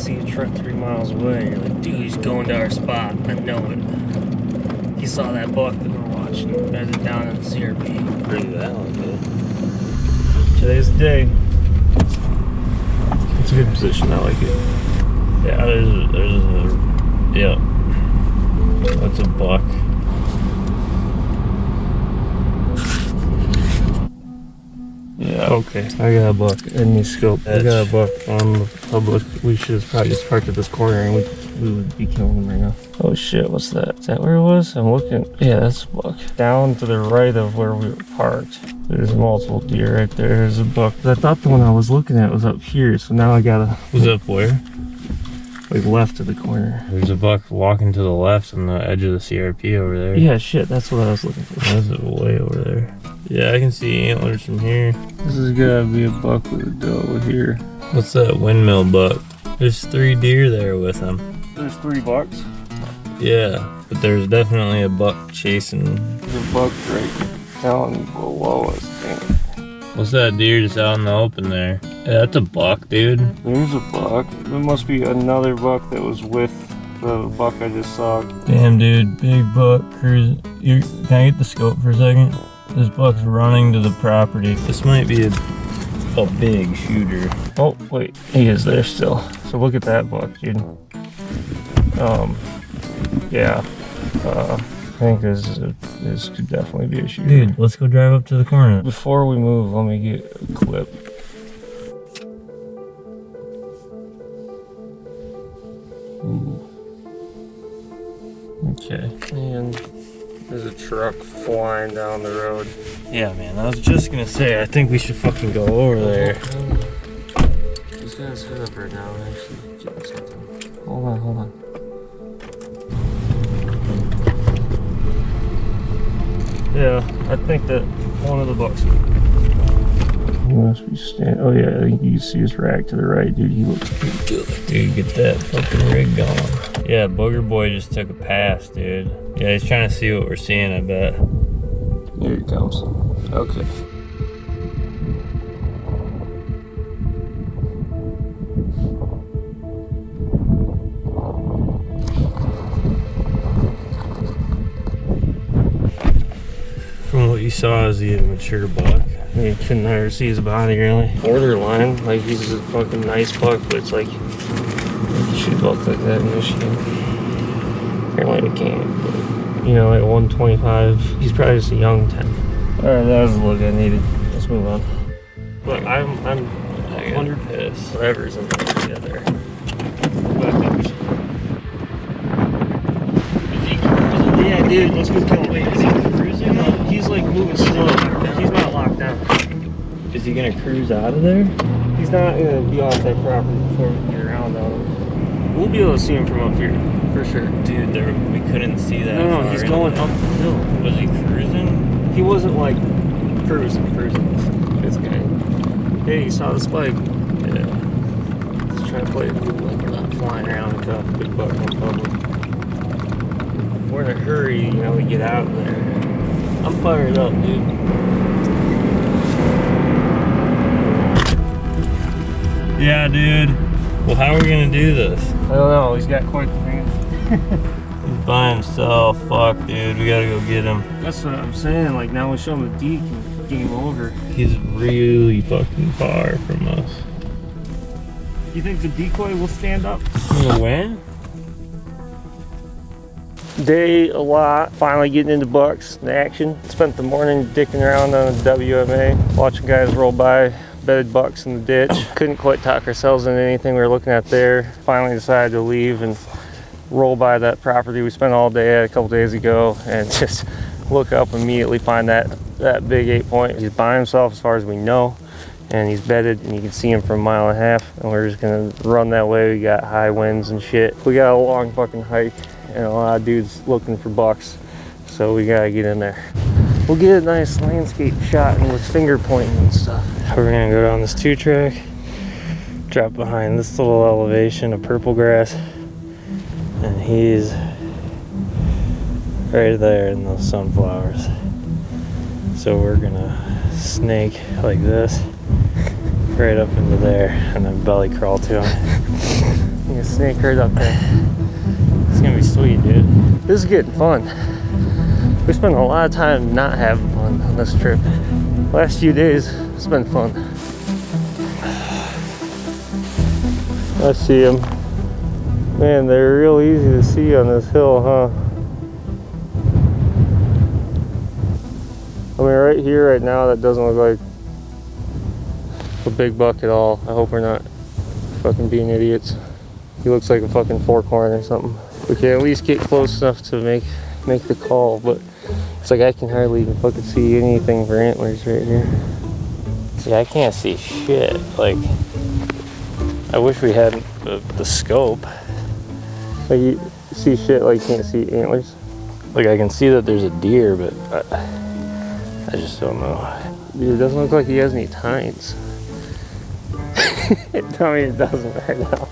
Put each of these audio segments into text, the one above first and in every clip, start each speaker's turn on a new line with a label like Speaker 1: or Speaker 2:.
Speaker 1: see a truck 3 miles away. You're like, dude, he's going to our spot. I know it. He saw that buck that we're watching. Bedded down in the CRP.
Speaker 2: Pretty valid, dude.
Speaker 1: Today's the day.
Speaker 2: It's a good position. I like it. Yeah, yeah. That's a buck. Yeah, okay.
Speaker 1: I got a buck in the scope. I got a buck on the public. We should have probably just parked at this corner and we would be killing him right now. Oh shit, what's that? Is that where it was? I'm looking. Yeah, that's a buck. Down to the right of where we were parked. There's multiple deer right there. There's a buck. I thought the one I was looking at was up here, so now I gotta...
Speaker 2: Was up where?
Speaker 1: Like left of the corner.
Speaker 2: There's a buck walking to the left on the edge of the CRP over there.
Speaker 1: Yeah, shit, that's what I was looking for.
Speaker 2: That's way over there. Yeah, I can see antlers from here.
Speaker 1: This has gotta be a buck with a doe here.
Speaker 2: What's that windmill buck? There's 3 deer there with him.
Speaker 1: There's 3 bucks?
Speaker 2: Yeah, but there's definitely a buck chasing.
Speaker 1: There's a buck right down below us. Dang it.
Speaker 2: What's that deer just out in the open there? Yeah, that's a buck, dude.
Speaker 1: There's a buck. There must be another buck that was with the buck I just saw.
Speaker 2: Damn, dude, big buck cruising. Can I get the scope for a second? This buck's running to the property. This might be a big shooter.
Speaker 1: Oh, wait, he is there still. So look at that buck, dude. Yeah. I think this could definitely be a shooter.
Speaker 2: Dude, let's go drive up to the corner.
Speaker 1: Before we move, let me get a clip. Ooh. Okay. And there's a truck flying down the road.
Speaker 2: Yeah, man, I was just gonna say, I think we should fucking go over there.
Speaker 1: He's got his hood up right now, actually. Doing something. Hold on. Yeah, I think that one of the bucks. He must be standing. Oh yeah, I think you can see his rack to the right, dude. He looks pretty good.
Speaker 2: Dude, get that fucking rig going. Yeah, Booger Boy just took a pass, dude. Yeah, he's trying to see what we're seeing, I bet.
Speaker 1: Here he comes. Okay.
Speaker 2: From what you saw, is he a mature buck?
Speaker 1: You couldn't ever see his body really. Borderline, like he's a fucking nice buck, but it's like you should buck like that in Michigan. Apparently we can't, but you know, like 125. He's probably just a young 10. Alright, that was the look I needed. Let's move on. But I'm 100 pissed. Whatever's in there. But I think we should. Yeah, dude, let's go kill him. Wait, is he cruising? No, he's like moving slow. He's not locked down.
Speaker 2: Is he gonna cruise out of there?
Speaker 1: He's not gonna be off that property before we get around on him. We'll be able to see him from up here, for sure.
Speaker 2: Dude, we couldn't see that.
Speaker 1: No, he's going up the hill.
Speaker 2: Was he cruising?
Speaker 1: He wasn't like cruising. This guy. Hey, you saw the spike.
Speaker 2: Yeah.
Speaker 1: Let's try to play it cool, like we're not flying around and cut off a big buck on public. We're in a hurry, you know, to get out of there. I'm fired up, dude.
Speaker 2: Yeah, dude. Well, how are we gonna do this?
Speaker 1: I don't know, he's got quite the man.
Speaker 2: He's by himself. Fuck, dude. We gotta go get him.
Speaker 1: That's what I'm saying, like now we show him the deek and game over.
Speaker 2: He's really fucking far from us.
Speaker 1: You think the decoy will stand up?
Speaker 2: You gonna win?
Speaker 1: Day a lot, finally getting into bucks in action. Spent the morning dicking around on the WMA, watching guys roll by, bedded bucks in the ditch. Couldn't quite talk ourselves into anything we were looking at there. Finally decided to leave and roll by that property we spent all day at a couple days ago and just look up, immediately find that big 8-point. He's by himself as far as we know, and he's bedded and you can see him for a mile and a half, and we're just gonna run that way. We got high winds and shit. We got a long fucking hike and a lot of dudes looking for bucks, so we gotta get in there. We'll get a nice landscape shot and with finger pointing and stuff. We're gonna go down this 2-track, drop behind this little elevation of purple grass, and he's right there in those sunflowers. So we're gonna snake like this right up into there and then belly crawl to him. You can snake right up there.
Speaker 2: It's gonna be sweet, dude.
Speaker 1: This is getting fun. We spent a lot of time not having fun on this trip. Last few days, it's been fun. I see them. Man, they're real easy to see on this hill, huh? I mean, right here, right now, that doesn't look like a big buck at all. I hope we're not fucking being idiots. He looks like a fucking forkhorn or something. We can at least get close enough to make the call, but it's like I can hardly even fucking see anything for antlers right here.
Speaker 2: See, I can't see shit. Like, I wish we had the scope.
Speaker 1: Like you see shit like you can't see antlers.
Speaker 2: Like, I can see that there's a deer, but I just don't know.
Speaker 1: Dude, it doesn't look like he has any tines. Tell me it doesn't right now.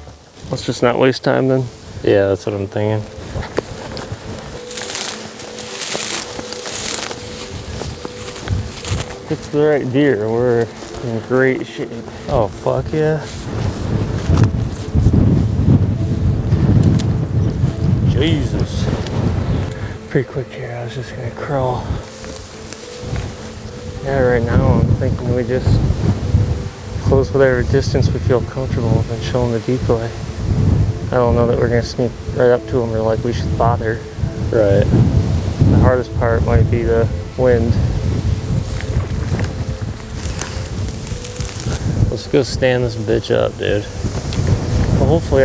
Speaker 1: Let's just not waste time then.
Speaker 2: Yeah, that's what I'm thinking.
Speaker 1: If it's the right deer, we're in great shape.
Speaker 2: Oh, fuck yeah. Jesus.
Speaker 1: Pretty quick here, I was just gonna crawl. Yeah, right now I'm thinking we just close whatever distance we feel comfortable with and show them the decoy. I don't know that we're gonna sneak right up to them or like we should bother.
Speaker 2: Right.
Speaker 1: The hardest part might be the wind.
Speaker 2: Let's go stand this bitch up, dude.
Speaker 1: Well, hopefully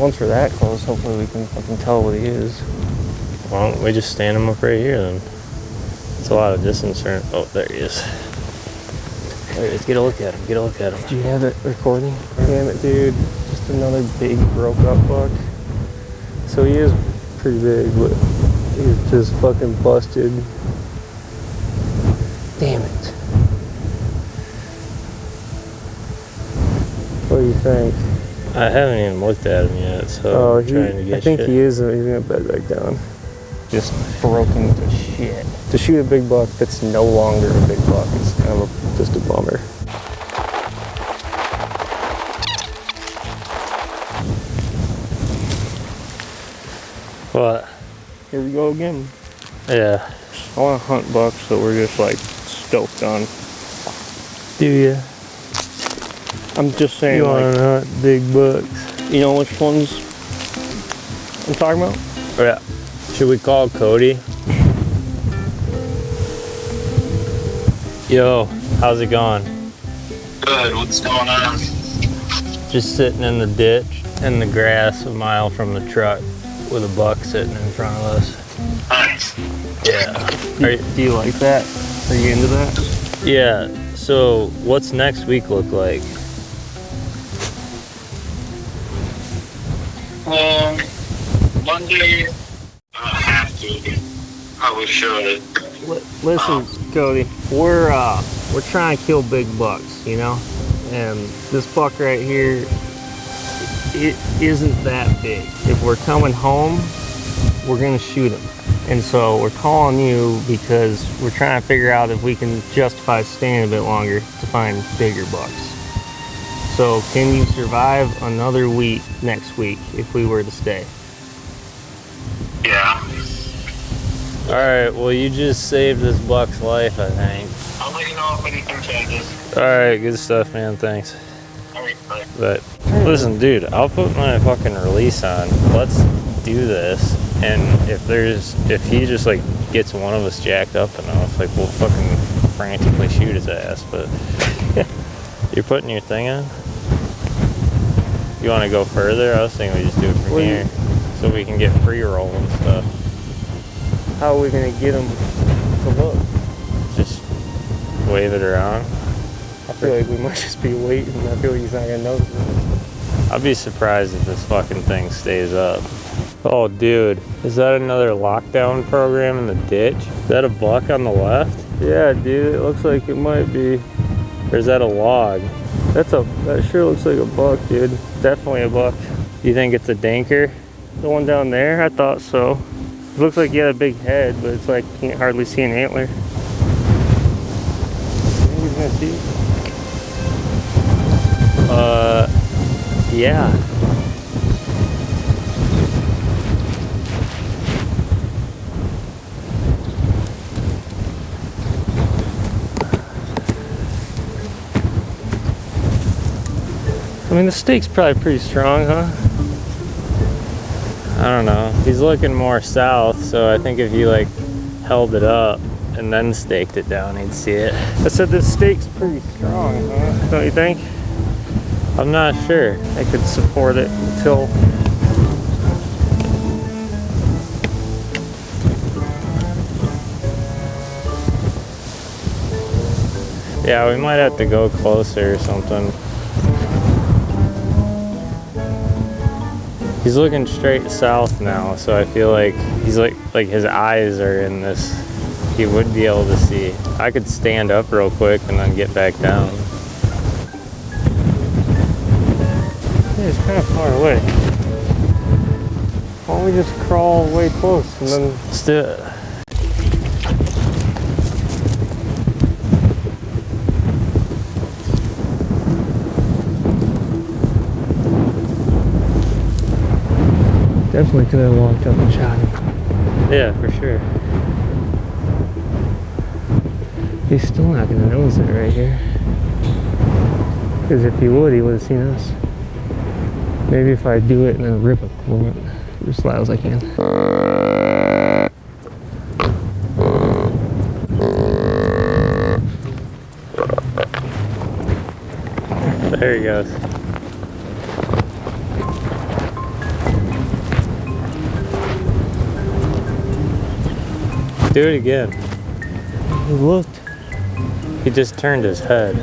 Speaker 1: once we're that close, hopefully we can fucking tell what he is.
Speaker 2: Why don't we just stand him up right here then? It's a lot of distance. Oh, there he is. There he is. Get a look at him. Get a look at him.
Speaker 1: Do you have it recording? Damn it, dude. Just another big broke up buck. So he is pretty big, but he's just fucking busted. Damn it. What do you think?
Speaker 2: I haven't even looked at him yet, so
Speaker 1: Oh,
Speaker 2: I'm trying to get
Speaker 1: I think
Speaker 2: shit.
Speaker 1: he is. He's gonna bed back down. Just broken to shit. To shoot a big buck that's no longer a big buck, it's kind of just a bummer.
Speaker 2: What?
Speaker 1: Here we go again.
Speaker 2: Yeah.
Speaker 1: I want to hunt bucks that we're just like stoked on.
Speaker 2: Do you?
Speaker 1: I'm just saying,
Speaker 2: You
Speaker 1: like,
Speaker 2: want to hunt big bucks?
Speaker 1: you know which ones I'm talking about?
Speaker 2: Yeah. Should we call Cody? Yo, how's it going?
Speaker 3: Good, what's going on?
Speaker 2: Just sitting in the ditch in the grass a mile from the truck with a buck sitting in front of us.
Speaker 3: Nice.
Speaker 2: Yeah.
Speaker 1: Do you like that? Are you into that?
Speaker 2: Yeah. So what's next week look like?
Speaker 3: Monday, I have to. Probably should.
Speaker 1: Listen, Cody, we're trying to kill big bucks, you know, and this buck right here, it isn't that big. If we're coming home, we're gonna shoot him, and so we're calling you because we're trying to figure out if we can justify staying a bit longer to find bigger bucks. So can you survive another week next week if we were to stay?
Speaker 3: Yeah.
Speaker 2: Alright, well you just saved this buck's life, I think.
Speaker 3: I'll let you know if anything changes.
Speaker 2: Alright, good stuff, man, thanks.
Speaker 3: Alright, bye.
Speaker 2: But listen, dude, I'll put my fucking release on. Let's do this. And if he just like gets one of us jacked up enough, like we'll fucking frantically shoot his ass. But you're putting your thing on? You want to go further? I was thinking we just do it from here, so we can get pre-roll and stuff.
Speaker 1: How are we gonna get him to look?
Speaker 2: Just wave it around.
Speaker 1: I feel like we might just be waiting. I feel like he's not gonna notice it.
Speaker 2: I'll be surprised if this fucking thing stays up. Oh, dude, is that another lockdown program in the ditch? Is that a buck on the left?
Speaker 1: Yeah, dude, it looks like it might be.
Speaker 2: Or is that a log?
Speaker 1: That sure looks like a buck, dude. Definitely a buck.
Speaker 2: You think it's a dinker?
Speaker 1: The one down there, I thought so. It looks like he had a big head, but it's like you can't hardly see an antler. You think he's gonna see?
Speaker 2: Yeah.
Speaker 1: mean, the stake's probably pretty strong, huh?
Speaker 2: I don't know. He's looking more south, so I think if you like held it up and then staked it down, he'd see it.
Speaker 1: I said this stake's pretty strong, huh? Don't you think?
Speaker 2: I'm not sure.
Speaker 1: I could support it until...
Speaker 2: Yeah, we might have to go closer or something. He's looking straight south now, so I feel like he's like his eyes are in this. He would be able to see. I could stand up real quick and then get back down.
Speaker 1: Yeah, it's kind of far away. Why don't we just crawl way close and then...
Speaker 2: Let's do it.
Speaker 1: Definitely could have walked up and shot him.
Speaker 2: Yeah, for sure.
Speaker 1: He's still not going to notice it right here. Because if he would, he would have seen us. Maybe if I do it and then rip a bullet as loud as I can.
Speaker 2: There he goes. Do it again.
Speaker 1: He looked.
Speaker 2: He just turned his head.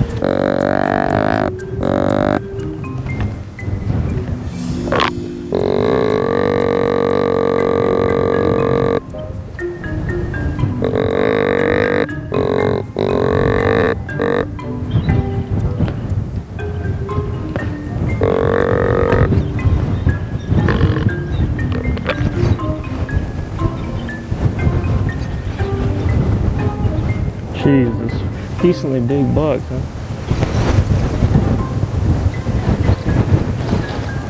Speaker 1: Jesus, decently big buck, huh?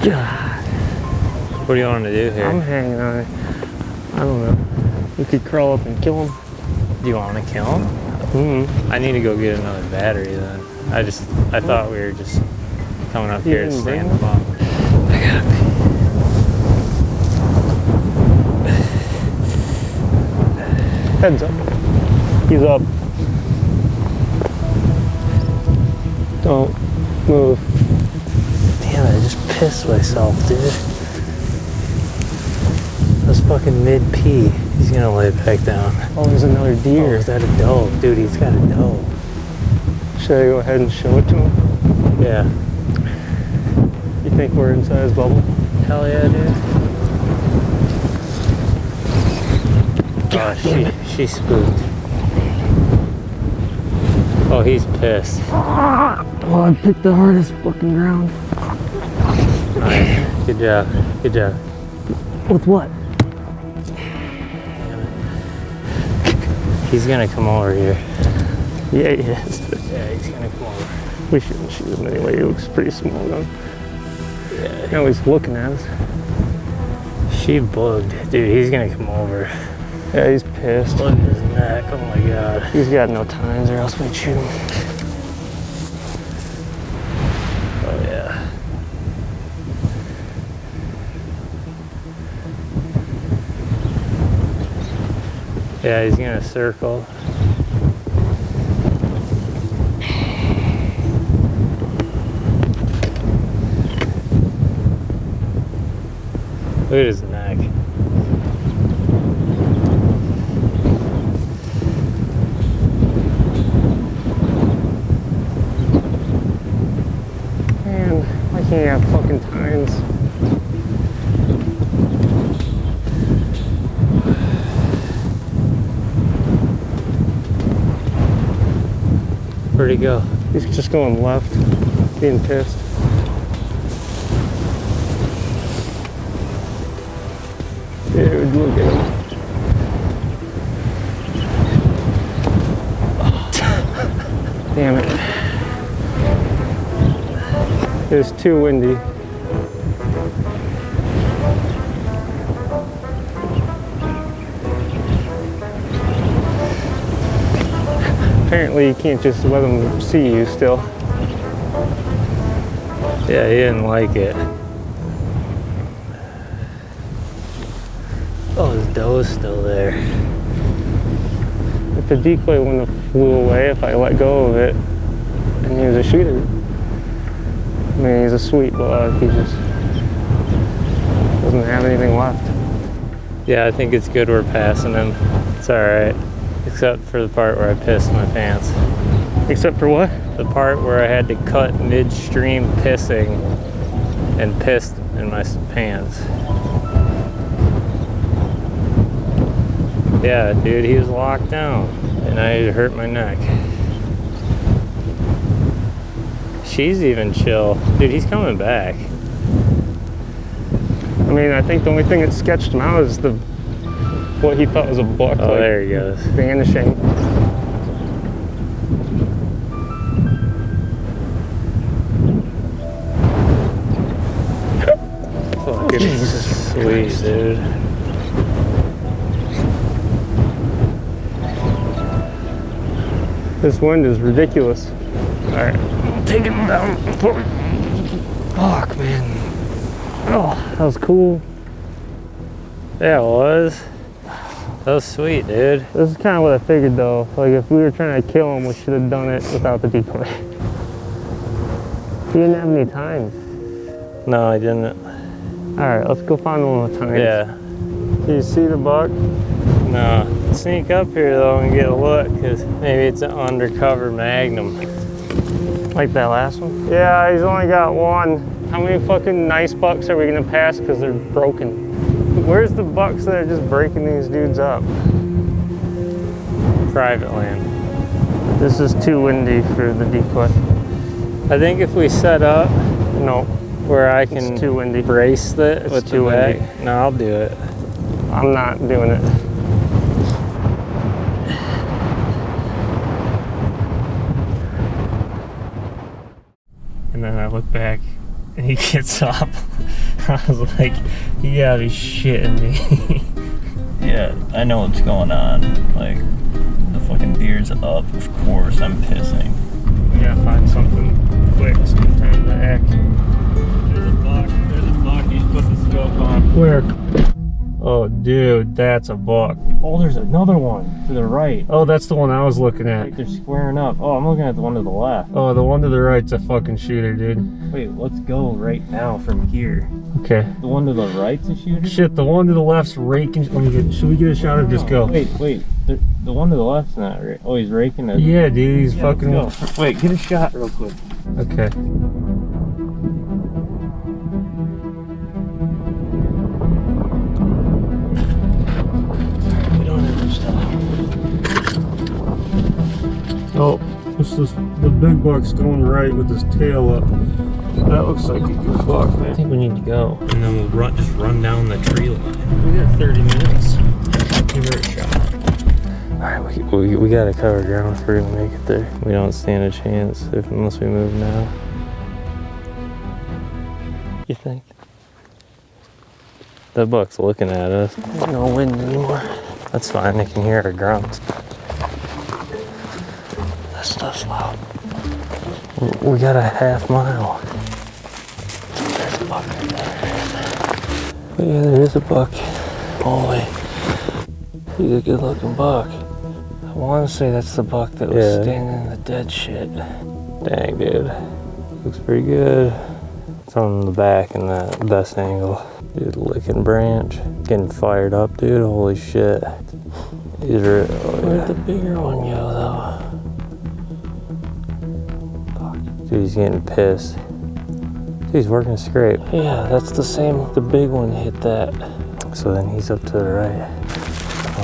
Speaker 1: God.
Speaker 2: What do you want to do here?
Speaker 1: I'm hanging on it. I don't know. We could crawl up and kill him.
Speaker 2: Do you want to kill him?
Speaker 1: Mm-hmm.
Speaker 2: I need to go get another battery then. I thought we were just coming up here to
Speaker 1: didn't bring
Speaker 2: stand
Speaker 1: one?
Speaker 2: them up. I gotta pee.
Speaker 1: Heads up. He's up. Don't move.
Speaker 2: Damn it, I just pissed myself, dude. I was fucking mid-pee. He's gonna lay back down.
Speaker 1: Oh, there's another
Speaker 2: Oh,
Speaker 1: deer.
Speaker 2: is that a doe? Dude, he's got a doe.
Speaker 1: Should I go ahead and show it to him?
Speaker 2: Yeah.
Speaker 1: You think we're inside his bubble?
Speaker 2: Hell yeah, dude.
Speaker 1: God
Speaker 2: Oh,
Speaker 1: damn it.
Speaker 2: she spooked. Oh, he's pissed.
Speaker 1: Oh, I picked the hardest fucking ground.
Speaker 2: Nice. Good job. Good job.
Speaker 1: With what?
Speaker 2: Damn it. He's gonna come over here.
Speaker 1: Yeah, he is.
Speaker 2: Yeah, he's gonna come over.
Speaker 1: We shouldn't shoot him anyway. He looks pretty small gun.
Speaker 2: Yeah.
Speaker 1: Now he's looking at us.
Speaker 2: She bugged. Dude, he's gonna come over.
Speaker 1: Yeah, he's pissed.
Speaker 2: Look at his neck. Oh my god.
Speaker 1: He's got no tines or else we'd shoot him.
Speaker 2: Oh yeah. Yeah, he's gonna circle. Look at his neck.
Speaker 1: Man, why can't you have fucking tines?
Speaker 2: Where'd he go?
Speaker 1: He's just going left, being pissed. Dude, look at him. Damn it. It's too windy. Apparently you can't just let them see you still.
Speaker 2: Yeah, he didn't like it. Oh, his doe's still there.
Speaker 1: If the decoy wouldn't have flew away if I let go of it, and he was a shooter. I mean, he's a sweet buck. He just doesn't have anything left.
Speaker 2: Yeah, I think it's good we're passing him. It's alright. Except for the part where I pissed my pants.
Speaker 1: Except for what?
Speaker 2: The part where I had to cut midstream pissing and pissed in my pants. Yeah, dude, he was locked down and I hurt my neck. She's even chill. Dude, he's coming back.
Speaker 1: I mean, I think the only thing that sketched him out is what he thought was a buck.
Speaker 2: Oh,
Speaker 1: like,
Speaker 2: there he goes.
Speaker 1: Vanishing.
Speaker 2: Fucking
Speaker 1: Jesus
Speaker 2: sweet,
Speaker 1: Christ.
Speaker 2: dude.
Speaker 1: This wind is ridiculous. All right, I'm taking him down. Fuck, man. Oh, that was cool.
Speaker 2: Yeah, it was. That was sweet, dude.
Speaker 1: This is kind of what I figured, though. Like, if we were trying to kill him, we should have done it without the decoy. He didn't have any tines.
Speaker 2: No, I didn't.
Speaker 1: All right, let's go find one with tines.
Speaker 2: Yeah.
Speaker 1: Do you see the buck?
Speaker 2: No. Sneak up here, though, and get a look, because maybe it's an undercover magnum.
Speaker 1: Like that last one? Yeah, he's only got one. How many fucking nice bucks are we gonna pass because they're broken? Where's the bucks that are just breaking these dudes up?
Speaker 2: Private land.
Speaker 1: This is too windy for the decoy.
Speaker 2: I think if we set up
Speaker 1: No,
Speaker 2: where I can
Speaker 1: it's too windy.
Speaker 2: brace it
Speaker 1: It's
Speaker 2: with
Speaker 1: too
Speaker 2: the back.
Speaker 1: windy.
Speaker 2: No, I'll do it.
Speaker 1: I'm not doing it. And then I look back and he gets up. I was like, you gotta be shitting me.
Speaker 2: Yeah, I know what's going on. Like, the fucking deer's up. Of course, I'm pissing.
Speaker 1: We gotta find something quick, some time to act.
Speaker 2: There's a buck. There's a buck. You should put the scope on.
Speaker 1: Where? Oh, dude, that's a buck.
Speaker 2: Oh, there's another one to the right.
Speaker 1: Oh, that's the one I was looking at.
Speaker 2: Like they're squaring up. Oh, I'm looking at the one to the left.
Speaker 1: Oh, the one to the right's a fucking shooter, dude.
Speaker 2: Wait, let's go right now from here.
Speaker 1: Okay.
Speaker 2: The one to the right's a shooter?
Speaker 1: Shit, the one to the left's raking. Should we get a shot or just go?
Speaker 2: Wait. The one to the left's not right. Oh, he's raking it.
Speaker 1: Yeah, dude, he's fucking.
Speaker 2: Let's go. Wait, get a shot real quick.
Speaker 1: Okay.
Speaker 2: We don't have to stop.
Speaker 1: Oh, this is the big buck's going right with his tail up. That looks like a good buck,
Speaker 2: I
Speaker 1: man.
Speaker 2: think we need to go. And then we'll just run down the tree line. We got 30 minutes. Give her a shot. Alright, we gotta cover ground if we're gonna make it there. We don't stand a chance unless we move now. You think? That buck's looking at us.
Speaker 1: There's no wind anymore.
Speaker 2: That's fine, they can hear our grunts.
Speaker 1: That stuff's loud.
Speaker 2: We got a half mile.
Speaker 1: There's a buck right there.
Speaker 2: Oh, yeah, there is a buck.
Speaker 1: Holy. He's a good looking buck. I want to say that's the buck that was standing in the dead shit.
Speaker 2: Dang, dude. Looks pretty good. It's on the back in the best angle. Dude, licking branch. Getting fired up, dude. Holy shit.
Speaker 1: Where'd the bigger one go, though?
Speaker 2: Dude, he's getting pissed. Dude, he's working a scrape.
Speaker 1: Yeah, that's the same. The big one hit that.
Speaker 2: So then he's up to the right.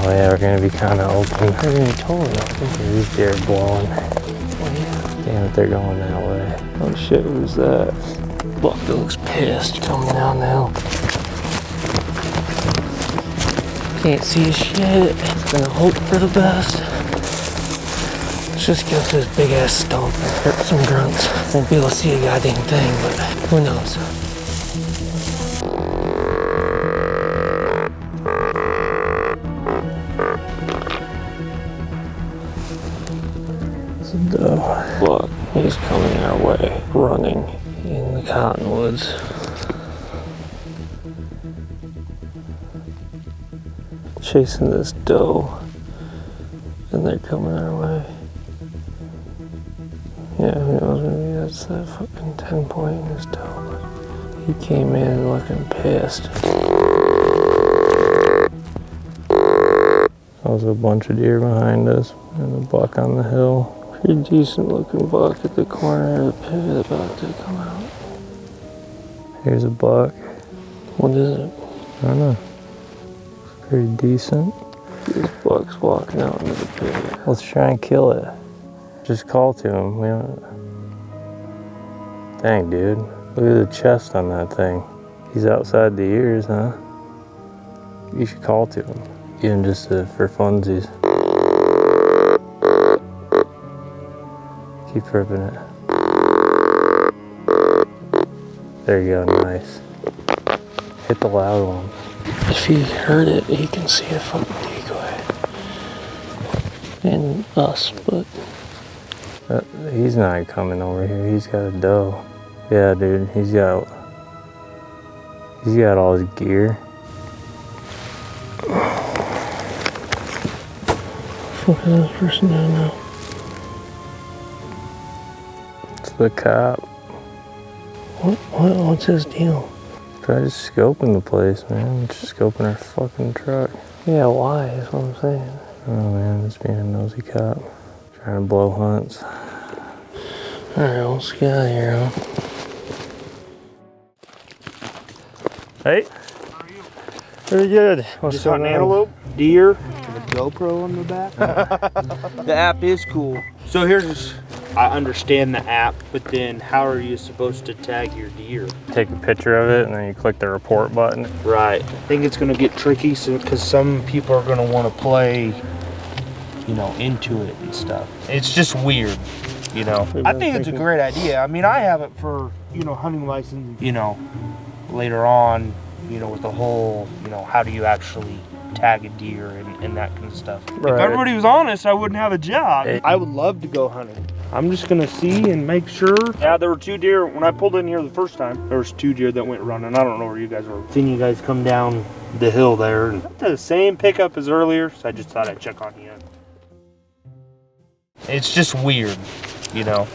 Speaker 2: Oh yeah, we're gonna be kind of open.
Speaker 1: We're gonna be totally open.
Speaker 2: These deer are blowing.
Speaker 1: Oh, yeah.
Speaker 2: Damn it, they're going that way.
Speaker 1: Oh, shit, who's that? Buck that looks pissed coming down the hill. Can't see shit. It's gonna hope for the best. Let's just get up to this big ass stump and hurt some grunts. Won't be able to see a goddamn thing, but who knows? It's a doe. Look, he's coming our way, running. in the cottonwoods. Chasing this doe, and they're coming our way. Yeah, who knows, maybe that's that fucking 10-point in this doe. He came in looking pissed. There was a bunch of deer behind us, and a buck on the hill. Pretty decent looking buck at the corner of the pivot about to come out. Here's a buck. What is it? I don't know. It's pretty decent. This buck's walking out into the pivot. Let's try and kill it. Just call to him. We don't... Dang, dude. Look at the chest on that thing. He's outside the ears, huh? You should call to him. Even just for funsies. Keep ripping it. There you go, nice. Hit the loud one. If he heard it, he can see a fucking decoy. And us, but... he's not coming over here, he's got a doe. Yeah, dude, he's got all his gear. What is this person doing now? It's the cop. What's his deal? Probably just scoping the place, man. Just scoping our fucking truck. Yeah, why? That's what I'm saying. Oh man, just being a nosy cop. Trying to blow hunts. Alright, let's get out of here, huh? Hey.
Speaker 4: How are you?
Speaker 1: Pretty good. What's
Speaker 4: Just on antelope, deer, with a GoPro on the back. The app is cool. So here's, I understand the app, but then how are you supposed to tag your deer?
Speaker 1: Take a picture of it and then you click the report button.
Speaker 4: Right. I think it's gonna get tricky because some people are gonna want to play, you know, into it and stuff. It's just weird, you know. I think it's a great idea. I mean, I have it for, you know, hunting license, you know, later on, you know, with the whole, you know, how do you actually tag a deer and that kind of stuff.
Speaker 1: Right.
Speaker 4: If everybody was honest, I wouldn't have a job. I would love to go hunting. I'm just gonna see and make sure. Yeah, there were 2 deer. When I pulled in here the first time, there was 2 deer that went running. I don't know where you guys were. Seen you guys come down the hill there. And the same pickup as earlier, so I just thought I'd check on you. It's just weird, you know.